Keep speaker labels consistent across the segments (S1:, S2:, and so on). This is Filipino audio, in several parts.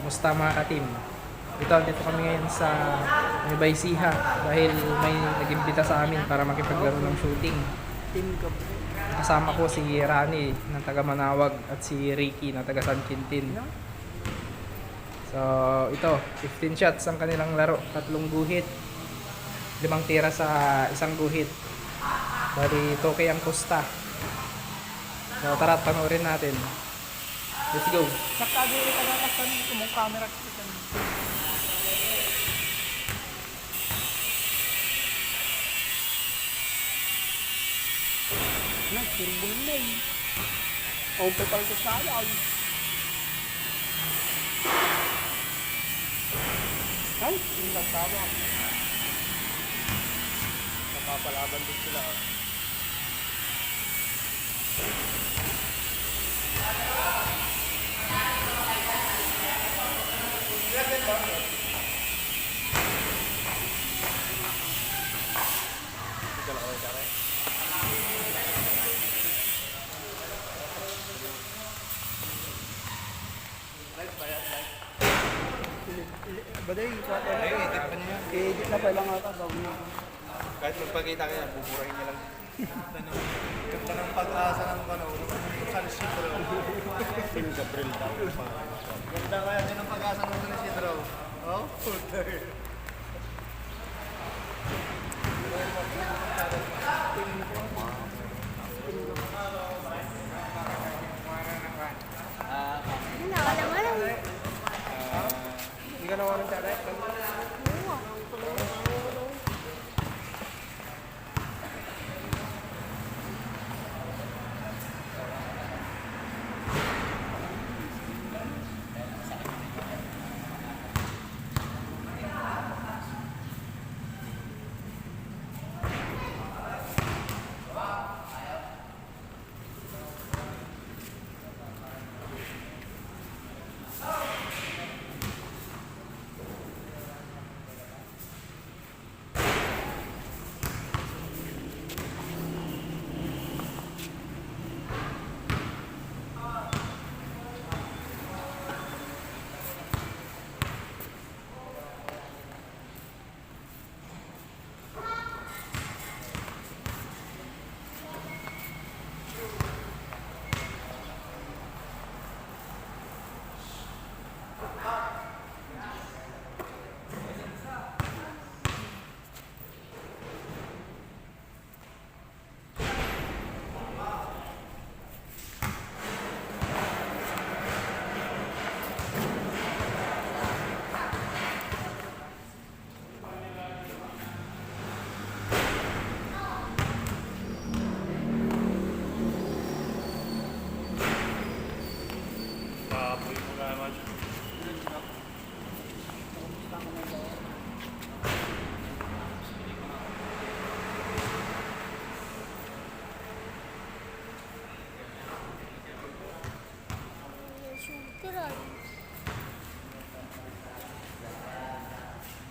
S1: Kumusta mga ka-team? Dito kami ngayon sa Nueva Ecija dahil may nag-imbita sa amin para makipaglaro ng shooting.
S2: Team ka po.
S1: Kasama ko si Rani ng taga Manawag at si Ricky ng taga San Quintin. So ito, 15 shots ang kanilang laro, 3 guhit, 5 tira sa isang guhit. Bali, toke ang kusta. So tara, panoorin natin. Let's go.
S2: Nakagiri ka na kasan mong camera ka. Nagsirbol na eh. O total ko sa ayaw. Ay, hindi tama. Napapalaban din sila. Baday, edit pa niya. I-edit na pala nga ata.
S3: Kahit magpakita ka yan, buburahin niya lang. Ganda ng pag-asa ng San Isidro. Film Gabriel daw. Ganda kaya din ang pag-asa ng San Isidro. Oh, puta.
S1: Hindi ka nawalan sa akin.
S3: Papoy mo naman.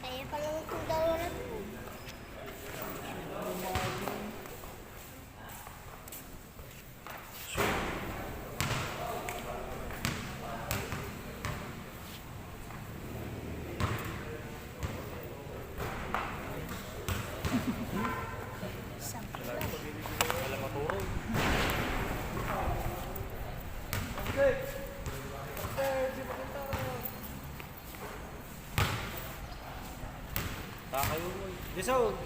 S4: Kaya pala itong dalawa na ito.
S3: Wala maturo. Takayo mo. Diso!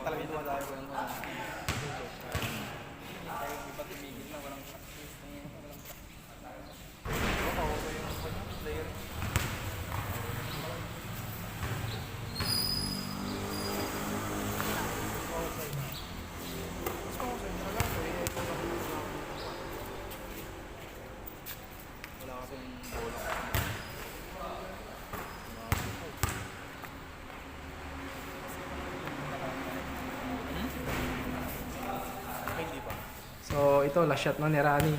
S3: Talagang wala tayo.
S1: So, ito, last shot na ni Rani.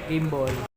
S1: Game ball.